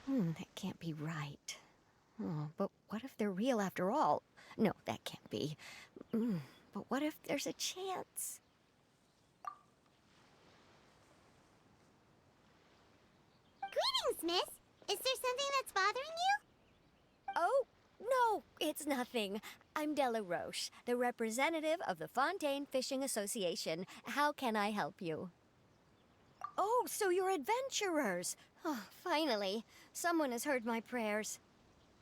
That can't be right. Oh, but what if they're real after all? No, that can't be. But what if there's a chance? Greetings, miss. Is there something that's bothering you? Oh, no, it's nothing. I'm Della Roche, the representative of the Fontaine Fishing Association. How can I help you? Oh, so you're adventurers. Oh, finally. Someone has heard my prayers.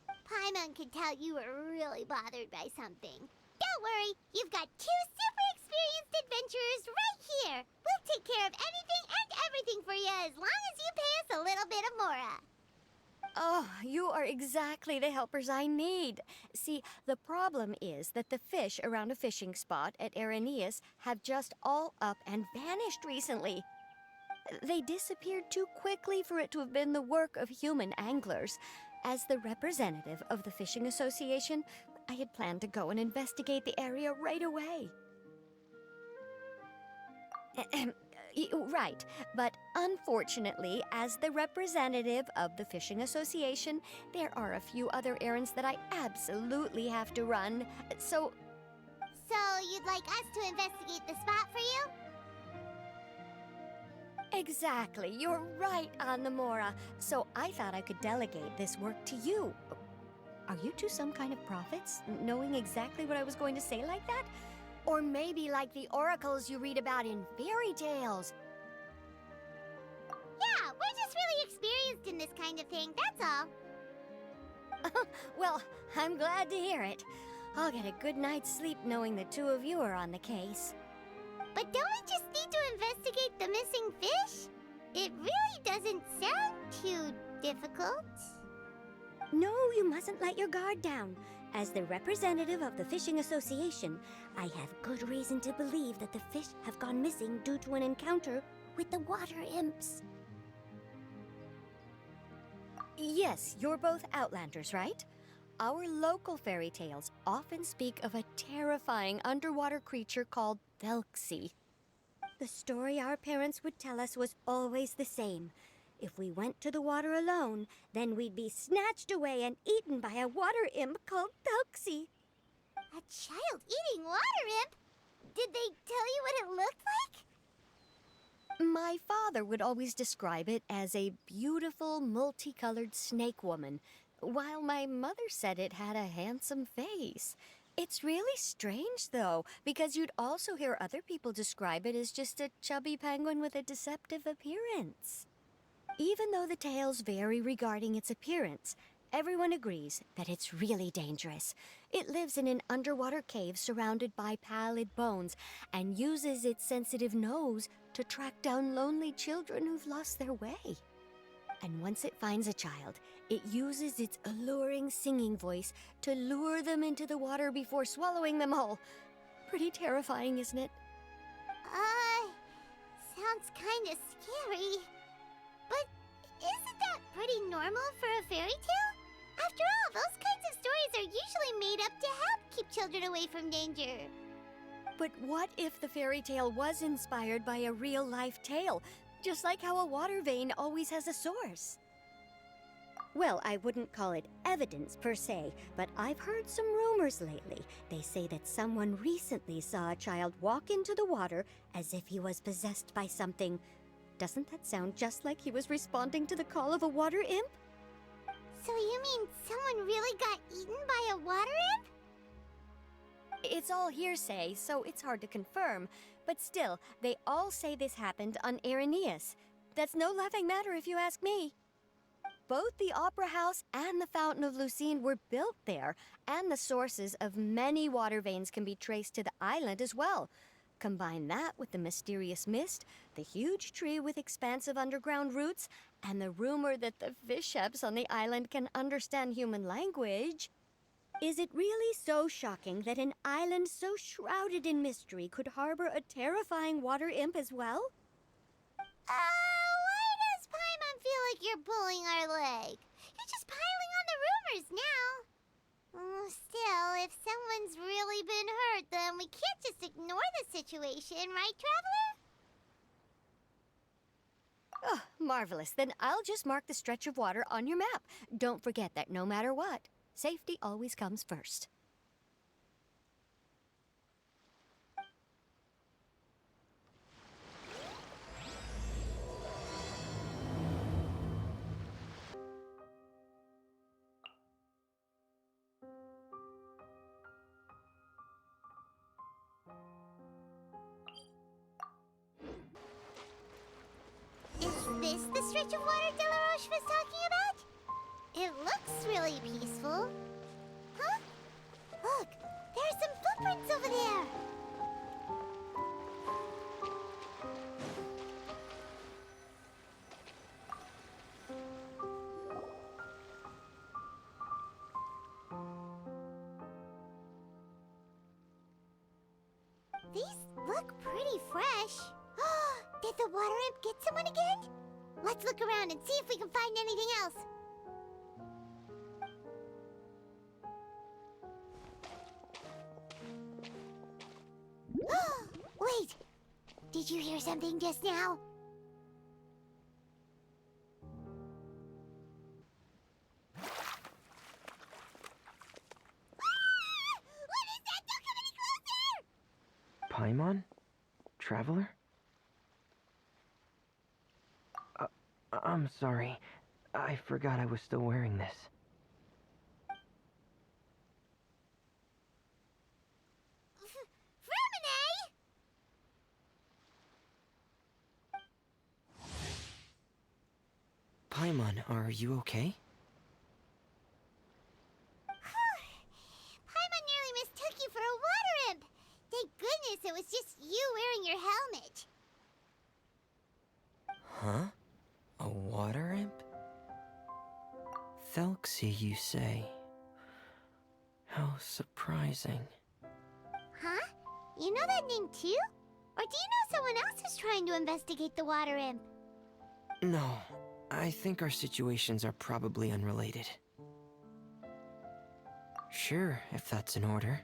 Paimon could tell you were really bothered by something. Don't worry, you've got two super experienced adventurers right here. We'll take care of anything and everything for you as long as you pay us a little bit of mora. Oh, you are exactly the helpers I need. See, the problem is that the fish around a fishing spot at Irenaeus have just all up and vanished recently. They disappeared too quickly for it to have been the work of human anglers. As the representative of the Fishing Association, I had planned to go and investigate the area right away. Right, but unfortunately, as the representative of the Fishing Association, there are a few other errands that I absolutely have to run. So you'd like us to investigate the spot for you? exactly, you're right on the Mora. So I thought I could delegate this work to you. Are you two some kind of prophets, knowing exactly what I was going to say like that? Or maybe like the oracles you read about in fairy tales. Yeah, we're just really experienced in this kind of thing, that's all. Well, I'm glad to hear it. I'll get a good night's sleep knowing the two of you are on the case. But don't we just need to investigate the missing fish? It really doesn't sound too difficult. No, you mustn't let your guard down. As the representative of the Fishing Association, I have good reason to believe that the fish have gone missing due to an encounter with the water imps. Yes, you're both Outlanders, right? Our local fairy tales often speak of a terrifying underwater creature called thelxie. The story our parents would tell us was always the same. If we went to the water alone, then we'd be snatched away and eaten by a water imp called thelxie. A child-eating water imp? Did they tell you what it looked like? My father would always describe it as a beautiful, multicolored snake woman, while my mother said it had a handsome face. It's really strange, though, because you'd also hear other people describe it as just a chubby penguin with a deceptive appearance. Even though the tales vary regarding its appearance, everyone agrees that it's really dangerous. It lives in an underwater cave surrounded by pallid bones and uses its sensitive nose to track down lonely children who've lost their way. And once it finds a child, it uses its alluring singing voice to lure them into the water before swallowing them all. Pretty terrifying, isn't it? Sounds kinda scary. But isn't that pretty normal for a fairy tale? After all, those kinds of stories are usually made up to help keep children away from danger. But what if the fairy tale was inspired by a real-life tale, just like how a water vein always has a source? Well, I wouldn't call it evidence per se, but I've heard some rumors lately. They say that someone recently saw a child walk into the water as if he was possessed by something. Doesn't that sound just like he was responding to the call of a water imp? So you mean someone really got eaten by a water imp? It's all hearsay, so it's hard to confirm. But still, they all say this happened on Irenaeus. That's no laughing matter if you ask me. Both the Opera House and the Fountain of Lucine were built there, and the sources of many water veins can be traced to the island as well. Combine that with the mysterious mist, the huge tree with expansive underground roots, and the rumor that the fish-eps on the island can understand human language. Is it really so shocking that an island so shrouded in mystery could harbor a terrifying water imp as well? Why does Paimon feel like you're pulling our leg? You're just piling on the rumors now. Still, if someone's really been hurt, then we can't just ignore the situation, right, Traveler? Oh, marvelous. Then I'll just mark the stretch of water on your map. Don't forget that no matter what, safety always comes first. Is this the stretch of water Delaroche was talking about? It looks really peaceful. Huh? Look, there are some footprints over there. These look pretty fresh. Did the water imp get someone again? Let's look around and see if we can find anything else. Wait! Did you hear something just now? What is that? Don't come any closer! Paimon? Traveler? I'm sorry. I forgot I was still wearing this. Fremine! Paimon, are you okay? Paimon nearly mistook you for a water imp. Thank goodness it was just you wearing your helmet. Huh? A water imp? Thelxie, you say? How surprising. Huh? You know that name too? Or do you know someone else who's trying to investigate the water imp? No, I think our situations are probably unrelated. Sure, if that's in order.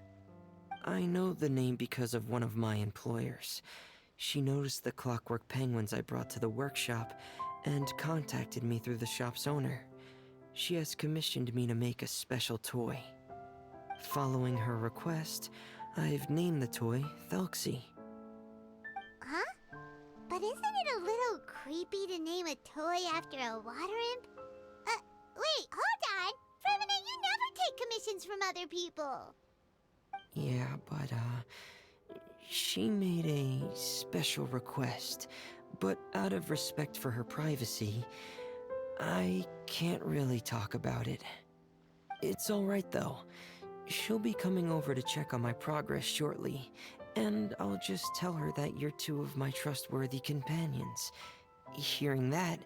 I know the name because of one of my employers. She noticed the clockwork penguins I brought to the workshop and contacted me through the shop's owner. She has commissioned me to make a special toy. Following her request, I've named the toy thelxie. Huh? But isn't it a little creepy to name a toy after a water imp? Wait, hold on! Fremine, you never take commissions from other people! Yeah, but, she made a special request, but out of respect for her privacy, I can't really talk about it. It's alright though. She'll be coming over to check on my progress shortly, and I'll just tell her that you're two of my trustworthy companions. Hearing that,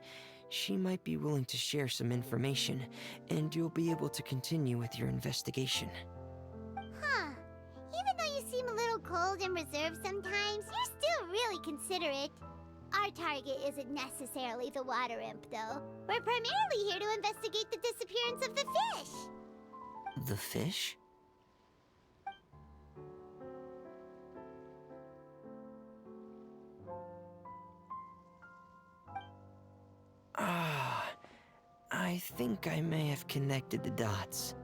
she might be willing to share some information, and you'll be able to continue with your investigation. Huh. Even though you seem a little cold and reserved sometimes, you're still really considerate. Our target isn't necessarily the water imp, though. We're primarily here to investigate the disappearance of the fish. The fish? Ah, I think I may have connected the dots.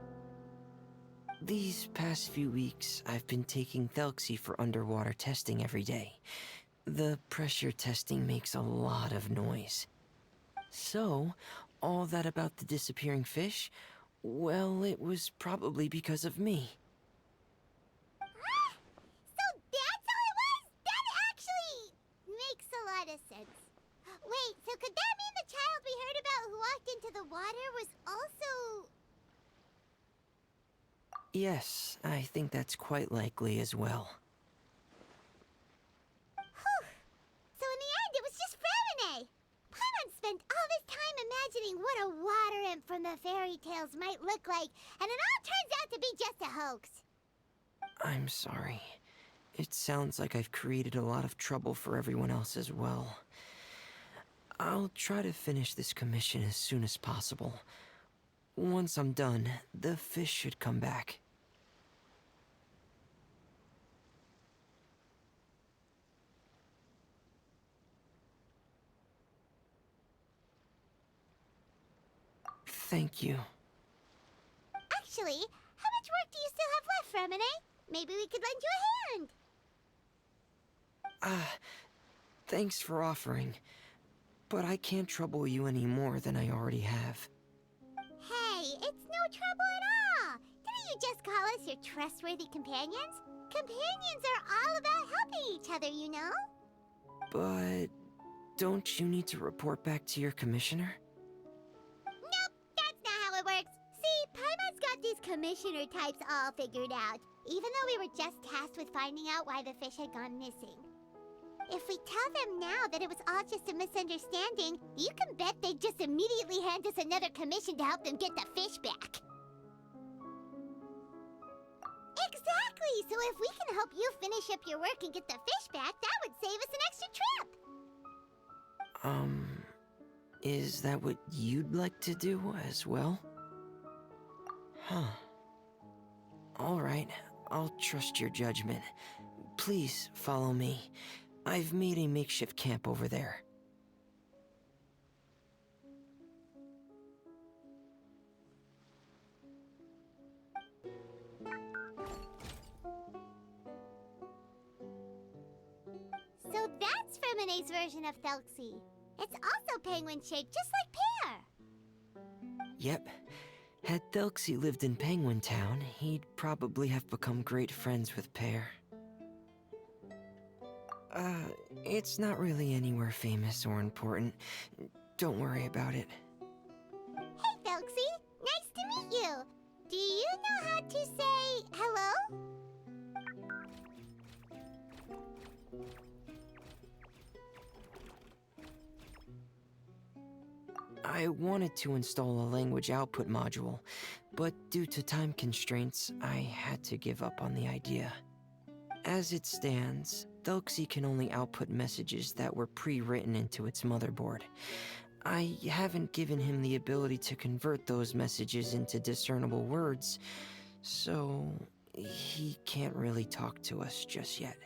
These past few weeks, I've been taking thelxie for underwater testing every day. The pressure testing makes a lot of noise. So, all that about the disappearing fish? Well, it was probably because of me. So that's how it was? That actually makes a lot of sense. Wait, so could that mean the child we heard about who walked into the water was also... Yes, I think that's quite likely as well. Whew. So in the end, it was just Fremine. Paimon spent all this time imagining what a water imp from the fairy tales might look like, and it all turns out to be just a hoax. I'm sorry. It sounds like I've created a lot of trouble for everyone else as well. I'll try to finish this commission as soon as possible. Once I'm done, the fish should come back. Thank you. Actually, how much work do you still have left, Remine? Maybe we could lend you a hand. Thanks for offering. But I can't trouble you any more than I already have. Hey, it's no trouble at all. Didn't you just call us your trustworthy companions? Companions are all about helping each other, you know? But don't you need to report back to your commissioner? Nope, that's not how it works. See, Paimon's got these commissioner types all figured out, even though we were just tasked with finding out why the fish had gone missing. If we tell them now that it was all just a misunderstanding, you can bet they'd just immediately hand us another commission to help them get the fish back. Exactly! So if we can help you finish up your work and get the fish back, that would save us an extra trip! Is that what you'd like to do as well? Huh. Alright, I'll trust your judgment. Please follow me. I've made a makeshift camp over there. So that's Remine's version of thelxie. It's also penguin-shaped, just like Pear. Yep. Had thelxie lived in Penguin Town, he'd probably have become great friends with Pear. It's not really anywhere famous or important. Don't worry about it. Hey, thelxie! Nice to meet you! Do you know how to say hello? I wanted to install a language output module, but due to time constraints, I had to give up on the idea. As it stands, thelxie can only output messages that were pre-written into its motherboard. I haven't given him the ability to convert those messages into discernible words, so he can't really talk to us just yet.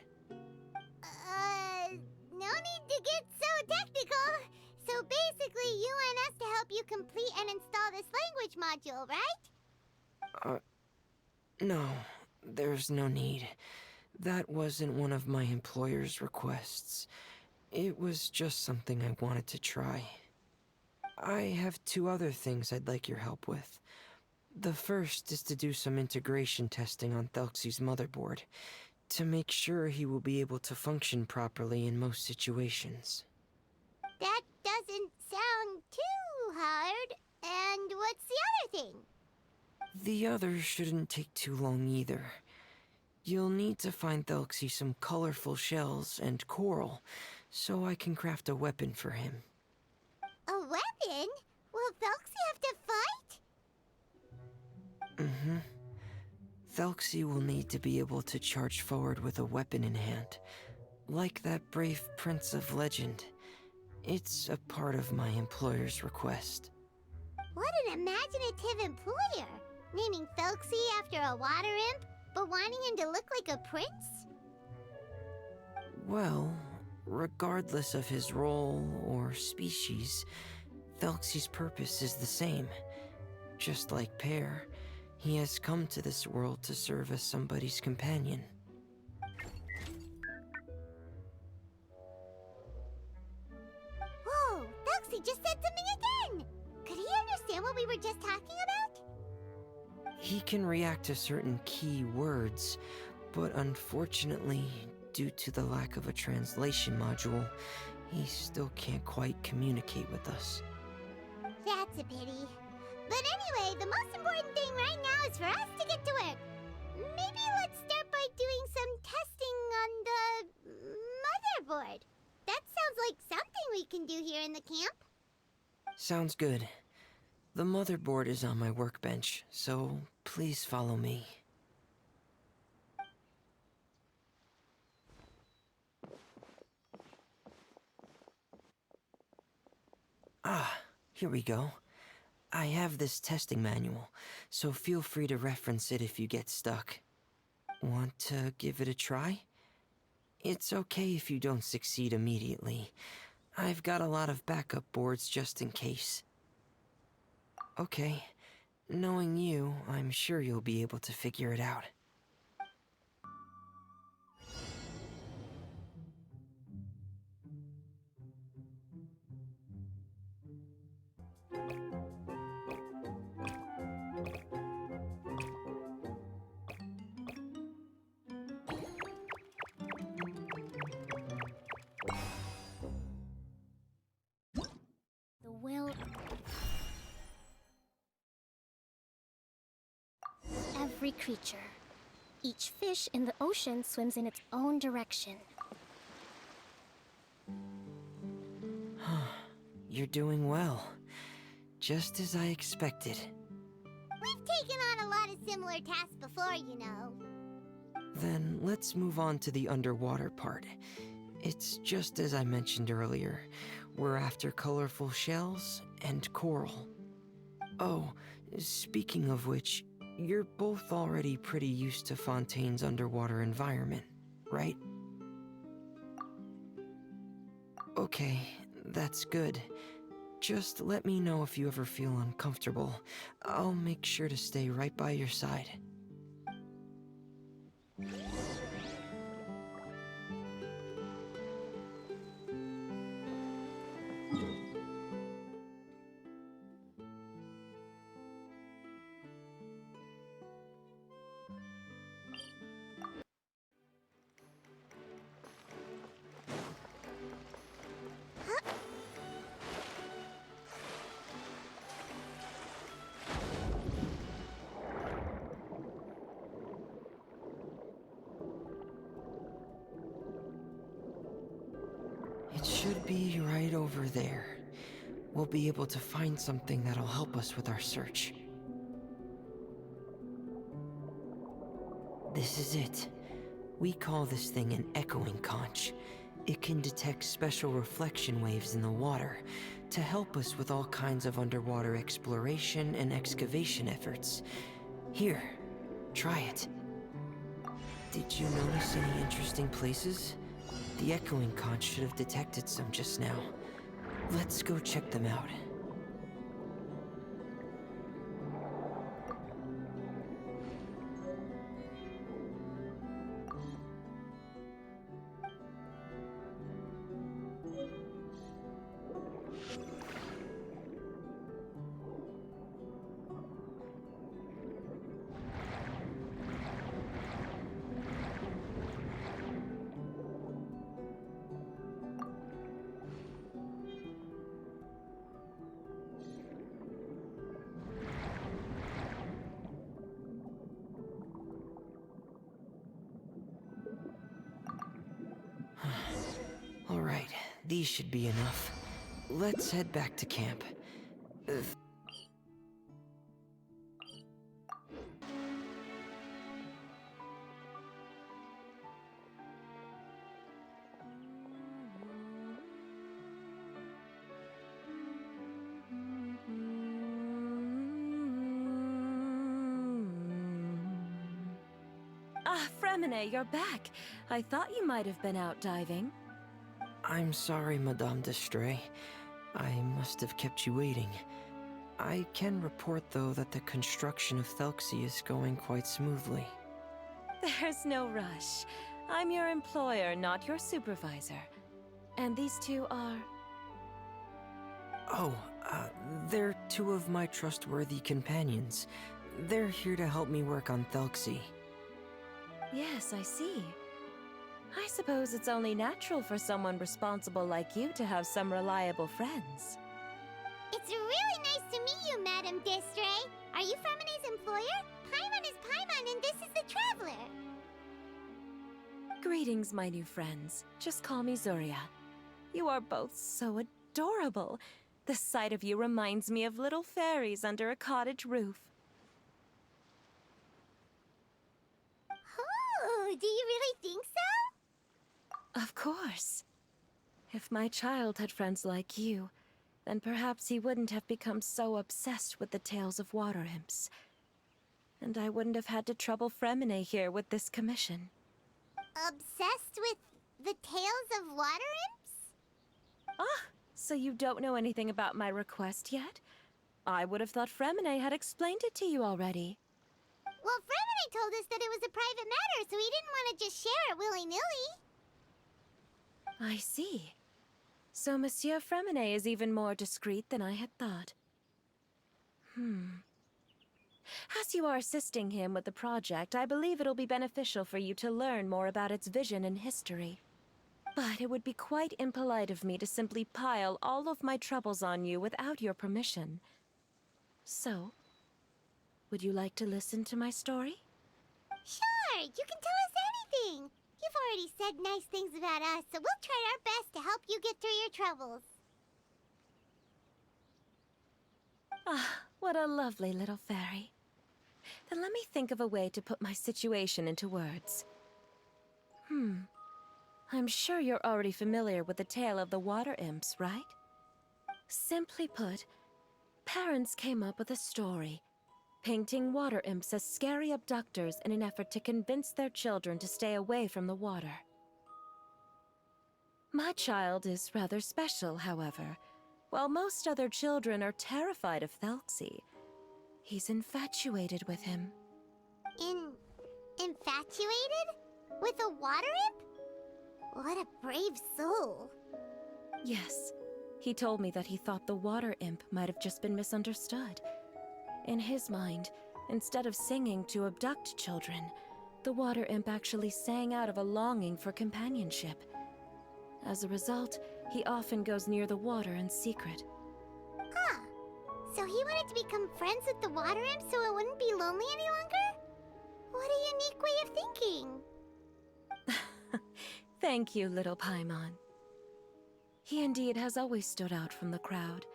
No need to get so technical. So basically, you want us to help you complete and install this language module, right? No, there's no need. That wasn't one of my employer's requests. It was just something I wanted to try. I have 2 other things I'd like your help with. The first is to do some integration testing on thelxie's motherboard, to make sure he will be able to function properly in most situations. That doesn't sound too hard. And what's the other thing? The other shouldn't take too long either. You'll need to find thelxie some colorful shells and coral, so I can craft a weapon for him. A weapon? Will thelxie have to fight? Thelxie will need to be able to charge forward with a weapon in hand, like that brave prince of legend. It's a part of my employer's request. What an imaginative employer! Naming thelxie after a water imp, but wanting him to look like a prince? Well, regardless of his role or species, thelxie's purpose is the same. Just like Pear, he has come to this world to serve as somebody's companion. Whoa, thelxie just said something again! Could he understand what we were just talking about? He can react to certain key words, but unfortunately, due to the lack of a translation module, he still can't quite communicate with us. That's a pity. But anyway, the most important thing right now is for us to get to work. Maybe let's start by doing some testing on the motherboard. That sounds like something we can do here in the camp. Sounds good. The motherboard is on my workbench, so please follow me. Here we go. I have this testing manual, so feel free to reference it if you get stuck. Want to give it a try? It's okay if you don't succeed immediately. I've got a lot of backup boards just in case. Okay. Knowing you, I'm sure you'll be able to figure it out. The will. Every creature. Each fish in the ocean swims in its own direction. You're doing well. Just as I expected. We've taken on a lot of similar tasks before, you know. Then let's move on to the underwater part. It's just as I mentioned earlier. We're after colorful shells and coral. Oh, speaking of which, you're both already pretty used to Fontaine's underwater environment, right? Okay, that's good. Just let me know if you ever feel uncomfortable. I'll make sure to stay right by your side. It should be right over there. We'll be able to find something that'll help us with our search. This is it. We call this thing an echoing conch. It can detect special reflection waves in the water to help us with all kinds of underwater exploration and excavation efforts. Here, try it. Did you notice any interesting places? The echoing conch should have detected some just now. Let's go check them out. Alright, these should be enough. Let's head back to camp. Ah, Fremine, you're back. I thought you might have been out diving. I'm sorry, Madame d'Estray. I must have kept you waiting. I can report, though, that the construction of thelxie is going quite smoothly. There's no rush. I'm your employer, not your supervisor. And these two are... Oh, they're two of my trustworthy companions. They're here to help me work on thelxie. Yes, I see. I suppose it's only natural for someone responsible like you to have some reliable friends. It's really nice to meet you, Madame d'Estray. Are you Fremine's employer? Paimon is Paimon, and this is the Traveler. Greetings, my new friends. Just call me Zuria. You are both so adorable. The sight of you reminds me of little fairies under a cottage roof. Oh, do you really think so? Of course. If my child had friends like you, then perhaps he wouldn't have become so obsessed with the tales of water imps. And I wouldn't have had to trouble Fremine here with this commission. Obsessed with the tales of water imps? Ah, so you don't know anything about my request yet? I would have thought Fremine had explained it to you already. Well, Fremine told us that it was a private matter, so he didn't want to just share it willy-nilly. I see. So Monsieur Fremine is even more discreet than I had thought. As you are assisting him with the project, I believe it'll be beneficial for you to learn more about its vision and history. But it would be quite impolite of me to simply pile all of my troubles on you without your permission. So, would you like to listen to my story? Sure, you can tell us anything. You've already said nice things about us, so we'll try our best to help you get through your troubles. Ah, what a lovely little fairy. Then let me think of a way to put my situation into words. I'm sure you're already familiar with the tale of the water imps, right? Simply put, parents came up with a story, painting water imps as scary abductors in an effort to convince their children to stay away from the water. My child is rather special, however. While most other children are terrified of thelxie, he's infatuated with him. Infatuated? With a water imp? What a brave soul. Yes, he told me that he thought the water imp might have just been misunderstood. In his mind, instead of singing to abduct children, the water imp actually sang out of a longing for companionship. As a result, he often goes near the water in secret. Huh. So he wanted to become friends with the water imp so it wouldn't be lonely any longer? What a unique way of thinking. Thank you, little Paimon. He indeed has always stood out from the crowd.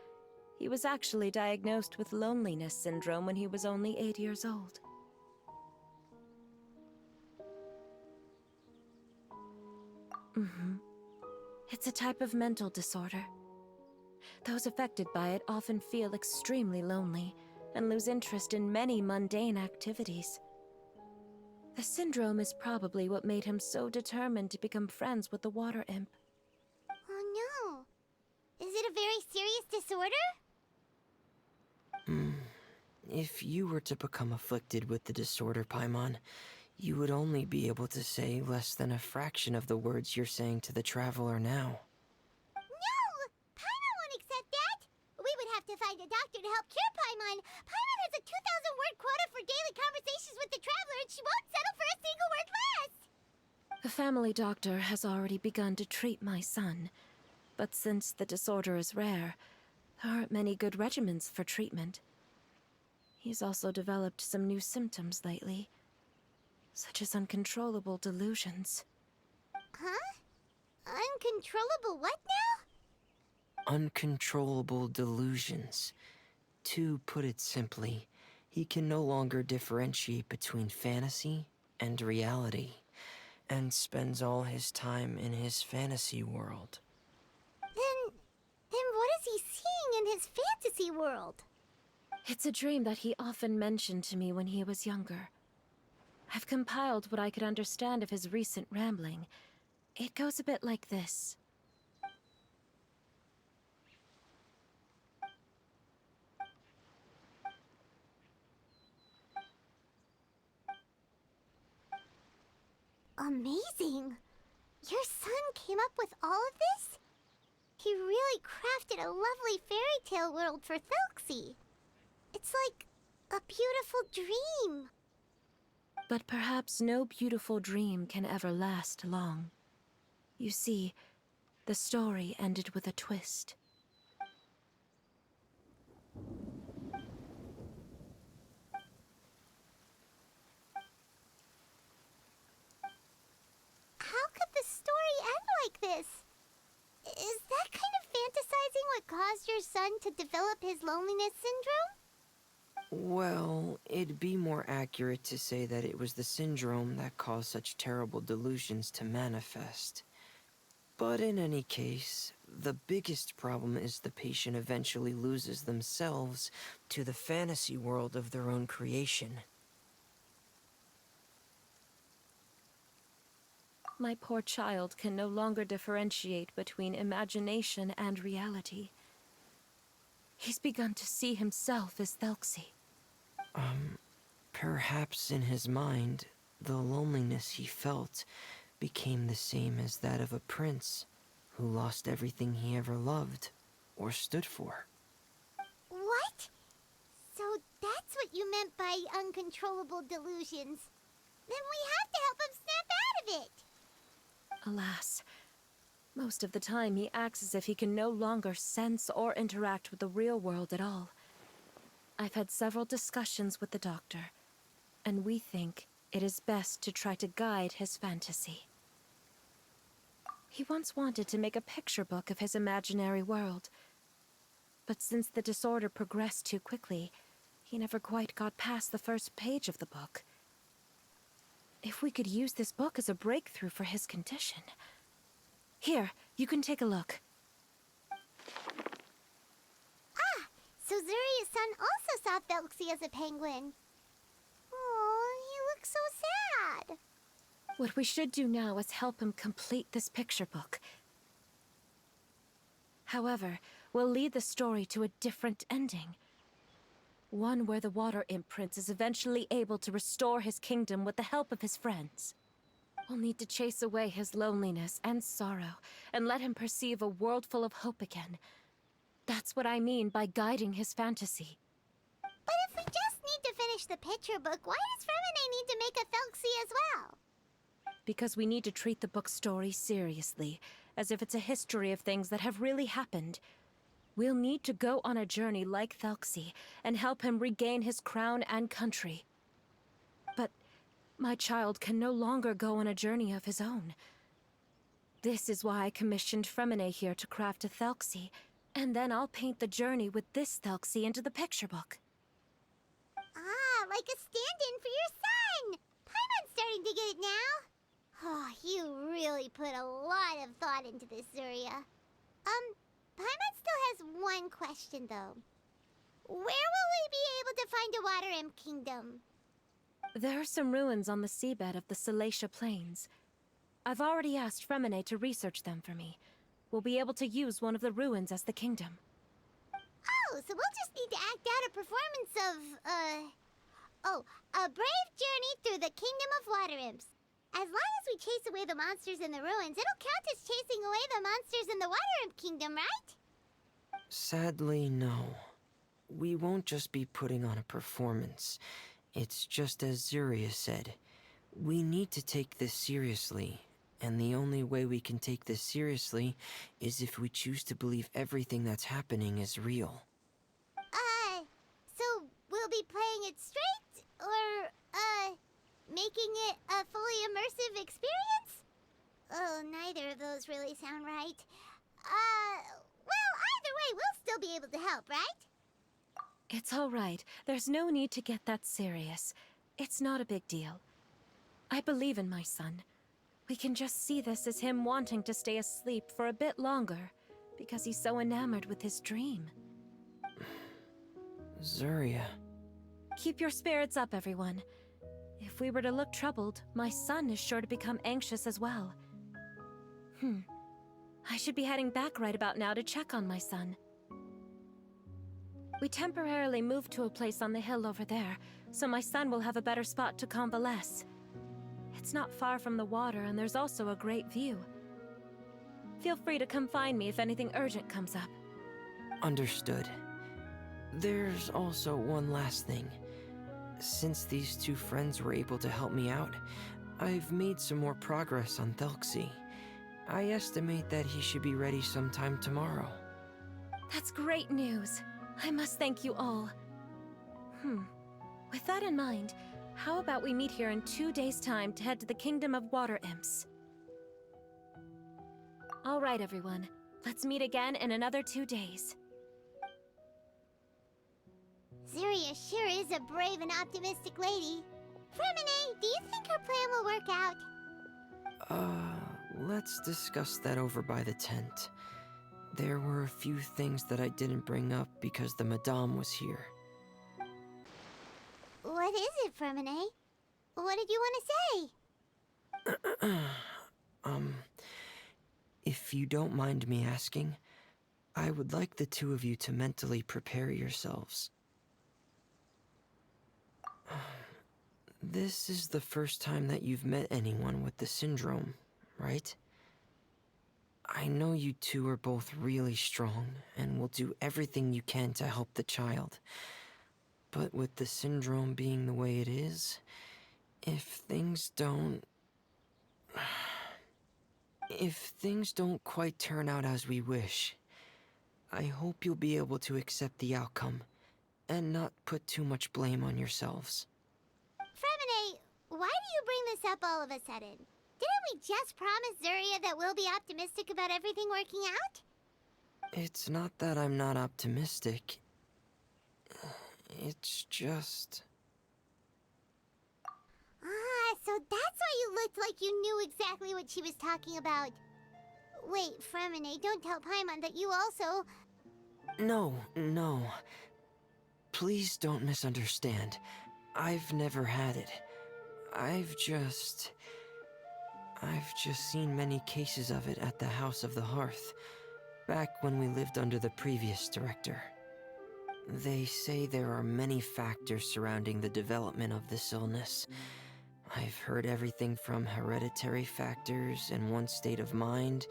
He was actually diagnosed with loneliness syndrome when he was only 8 years old. It's a type of mental disorder. Those affected by it often feel extremely lonely and lose interest in many mundane activities. The syndrome is probably what made him so determined to become friends with the water imp. Oh no. Is it a very serious disorder? If you were to become afflicted with the disorder, Paimon, you would only be able to say less than a fraction of the words you're saying to the traveler now. No! Paimon won't accept that! We would have to find a doctor to help cure Paimon. Paimon has a 2,000-word quota for daily conversations with the traveler, and she won't settle for a single word less! The family doctor has already begun to treat my son, but since the disorder is rare, there aren't many good regimens for treatment. He's also developed some new symptoms lately, such as uncontrollable delusions. Huh? Uncontrollable what now? Uncontrollable delusions. To put it simply, he can no longer differentiate between fantasy and reality, and spends all his time in his fantasy world. Then what is he seeing in his fantasy world? It's a dream that he often mentioned to me when he was younger. I've compiled what I could understand of his recent rambling. It goes a bit like this. Amazing! Your son came up with all of this? He really crafted a lovely fairy tale world for thelxie. It's like a beautiful dream. But perhaps no beautiful dream can ever last long. You see, the story ended with a twist. How could the story end like this? Is that kind of fantasizing what caused your son to develop his loneliness syndrome? Well, it'd be more accurate to say that it was the syndrome that caused such terrible delusions to manifest. But in any case, the biggest problem is the patient eventually loses themselves to the fantasy world of their own creation. My poor child can no longer differentiate between imagination and reality. He's begun to see himself as thelxie. Perhaps in his mind, the loneliness he felt became the same as that of a prince who lost everything he ever loved or stood for. What? So that's what you meant by uncontrollable delusions. Then we have to help him snap out of it. Alas, most of the time he acts as if he can no longer sense or interact with the real world at all. I've had several discussions with the doctor, and we think it is best to try to guide his fantasy. He once wanted to make a picture book of his imaginary world, but since the disorder progressed too quickly, he never quite got past the first page of the book. If we could use this book as a breakthrough for his condition... Here, you can take a look. So Zuria's son also saw thelxie as a penguin. Oh, he looks so sad. What we should do now is help him complete this picture book. However, we'll lead the story to a different ending. One where the Water Imp Prince is eventually able to restore his kingdom with the help of his friends. We'll need to chase away his loneliness and sorrow, and let him perceive a world full of hope again. That's what I mean by guiding his fantasy. But if we just need to finish the picture book, why does Fremine need to make a thelxie as well? Because we need to treat the book's story seriously, as if it's a history of things that have really happened. We'll need to go on a journey like thelxie, and help him regain his crown and country. But my child can no longer go on a journey of his own. This is why I commissioned Fremine here to craft a thelxie, and then I'll paint the journey with this thelxie into the picture book. Ah, like a stand-in for your son! Paimon's starting to get it now. Oh, you really put a lot of thought into this, Zuria. Paimon still has one question, though. Where will we be able to find a Water Imp Kingdom? There are some ruins on the seabed of the Salacia Plains. I've already asked Fremine to research them for me. We'll be able to use one of the ruins as the kingdom. Oh, so we'll just need to act out a performance of, a brave journey through the Kingdom of Water Imps. As long as we chase away the monsters in the ruins, it'll count as chasing away the monsters in the Water Imp Kingdom, right? Sadly, no. We won't just be putting on a performance. It's just as Zuria said. We need to take this seriously. And the only way we can take this seriously is if we choose to believe everything that's happening is real. So we'll be playing it straight? Or, making it a fully immersive experience? Oh, neither of those really sound right. Well, either way, we'll still be able to help, right? It's all right. There's no need to get that serious. It's not a big deal. I believe in my son. We can just see this as him wanting to stay asleep for a bit longer, because he's so enamored with his dream. Zuria. Keep your spirits up, everyone. If we were to look troubled, my son is sure to become anxious as well. I should be heading back right about now to check on my son. We temporarily moved to a place on the hill over there, so my son will have a better spot to convalesce. It's not far from the water, and there's also a great view. Feel free to come find me if anything urgent comes up. Understood. There's also one last thing. Since these two friends were able to help me out, I've made some more progress on thelxie. I estimate that he should be ready sometime tomorrow. That's great news. I must thank you all. With that in mind, how about we meet here in 2 days' time to head to the Kingdom of Water Imps? All right, everyone. Let's meet again in another 2 days. Zuria sure is a brave and optimistic lady. Fremine, do you think her plan will work out? Let's discuss that over by the tent. There were a few things that I didn't bring up because the Madame was here. What is it, Fremine? What did you want to say? If you don't mind me asking, I would like the two of you to mentally prepare yourselves. This is the first time that you've met anyone with the syndrome, right? I know you two are both really strong and will do everything you can to help the child. But with the syndrome being the way it is, if things don't... if things don't quite turn out as we wish, I hope you'll be able to accept the outcome and not put too much blame on yourselves. Fremine, why do you bring this up all of a sudden? Didn't we just promise Zuria that we'll be optimistic about everything working out? It's not that I'm not optimistic. It's just... Ah, so that's why you looked like you knew exactly what she was talking about. Wait, Fremine, don't tell Paimon that you also... No. Please don't misunderstand. I've never had it. I've just seen many cases of it at the House of the Hearth, back when we lived under the previous director. They say there are many factors surrounding the development of this illness. I've heard everything from hereditary factors and one's state of mind,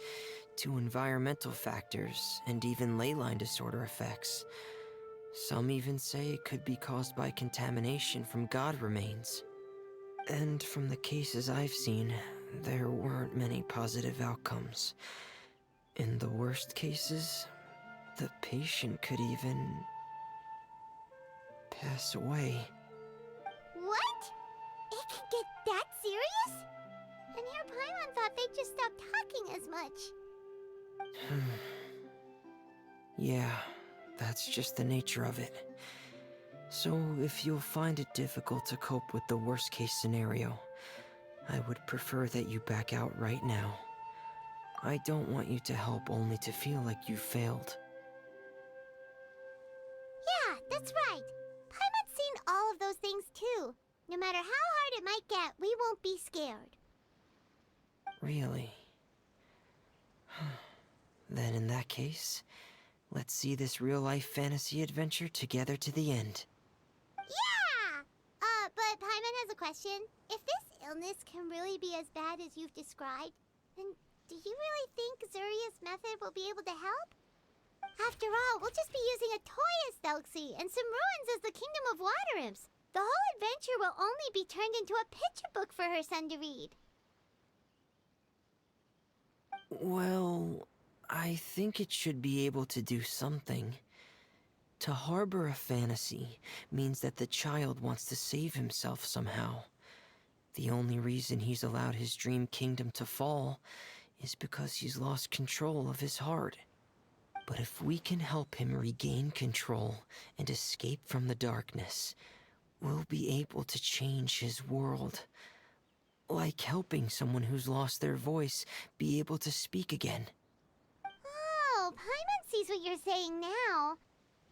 to environmental factors and even ley line disorder effects. Some even say it could be caused by contamination from god remains. And from the cases I've seen, there weren't many positive outcomes. In the worst cases, the patient could even pass away. What? It could get that serious? And here Paimon thought they'd just stop talking as much. Yeah, that's just the nature of it. So if you'll find it difficult to cope with the worst case scenario, I would prefer that you back out right now. I don't want you to help only to feel like you failed. Yeah, that's right. Paimon's seen all of those things too. No matter how hard it might get, we won't be scared. Really? Then in that case, let's see this real-life fantasy adventure together to the end. Yeah! But Paimon has a question. If this illness can really be as bad as you've described, then do you really think Zuria's method will be able to help? After all, we'll just be using a toy as thelxie and some ruins as the Kingdom of Water Imps. The whole adventure will only be turned into a picture book for her son to read. Well, I think it should be able to do something. To harbor a fantasy means that the child wants to save himself somehow. The only reason he's allowed his dream kingdom to fall is because he's lost control of his heart. But if we can help him regain control and escape from the darkness, we'll be able to change his world. Like helping someone who's lost their voice be able to speak again. Oh, Paimon sees what you're saying now.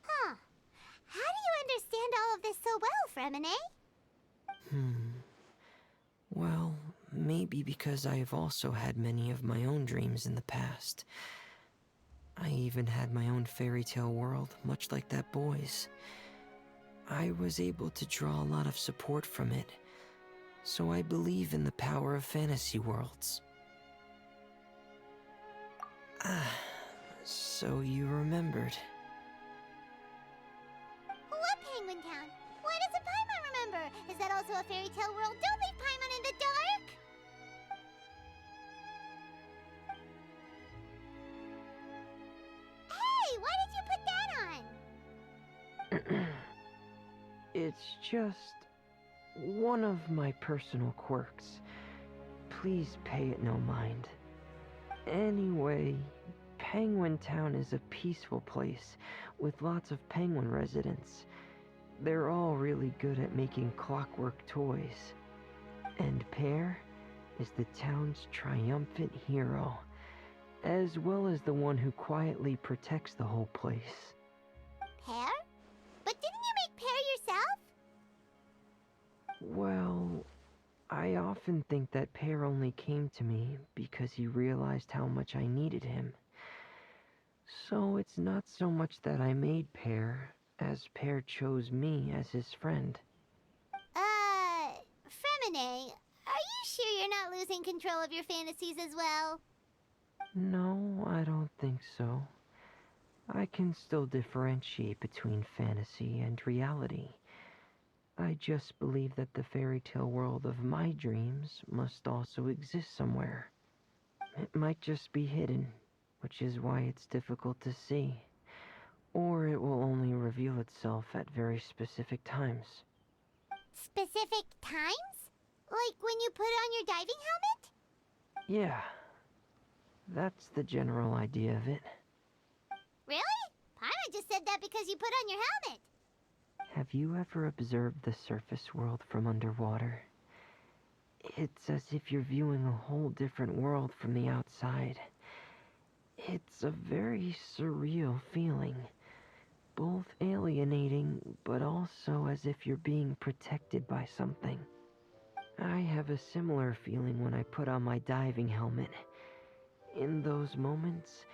Huh. How do you understand all of this so well, Fremine? Well, maybe because I have also had many of my own dreams in the past. I even had my own fairy tale world, much like that boy's. I was able to draw a lot of support from it, so I believe in the power of fantasy worlds. So you remembered. What Penguin Town? Why doesn't Paimon remember? Is that also a fairy tale world? Don't leave Paimon in the dark! Hey, why did you put that on? It's just one of my personal quirks. Please pay it no mind. Anyway, Penguin Town is a peaceful place with lots of penguin residents. They're all really good at making clockwork toys. And Pear is the town's triumphant hero, as well as the one who quietly protects the whole place. Pear? But didn't you make Pear yourself? Well, I often think that Pear only came to me because he realized how much I needed him. So it's not so much that I made Pear, as Pear chose me as his friend. Femine, are you sure you're not losing control of your fantasies as well? No, I don't think so. I can still differentiate between fantasy and reality. I just believe that the fairy tale world of my dreams must also exist somewhere. It might just be hidden, which is why it's difficult to see. Or it will only reveal itself at very specific times. Specific times? Like when you put on your diving helmet? Yeah, that's the general idea of it. Really? Paimon just said that because you put on your helmet. Have you ever observed the surface world from underwater? It's as if you're viewing a whole different world from the outside. It's a very surreal feeling. Both alienating, but also as if you're being protected by something. I have a similar feeling when I put on my diving helmet. In those moments,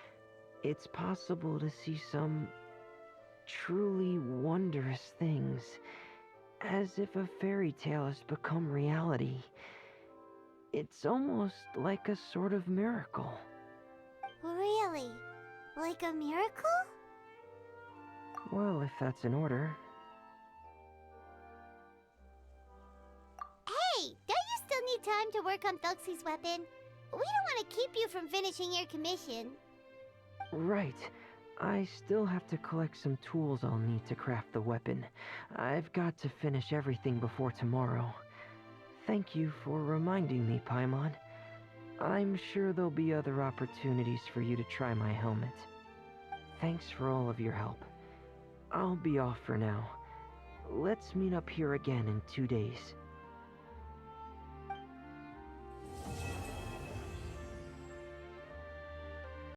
it's possible to see some truly wondrous things, as if a fairy tale has become reality. It's almost like a sort of miracle. Really? Like a miracle? Well, if that's in order. Hey, don't you still need time to work on thelxie's weapon? We don't want to keep you from finishing your commission. Right. I still have to collect some tools I'll need to craft the weapon. I've got to finish everything before tomorrow. Thank you for reminding me, Paimon. I'm sure there'll be other opportunities for you to try my helmet. Thanks for all of your help. I'll be off for now. Let's meet up here again in 2 days.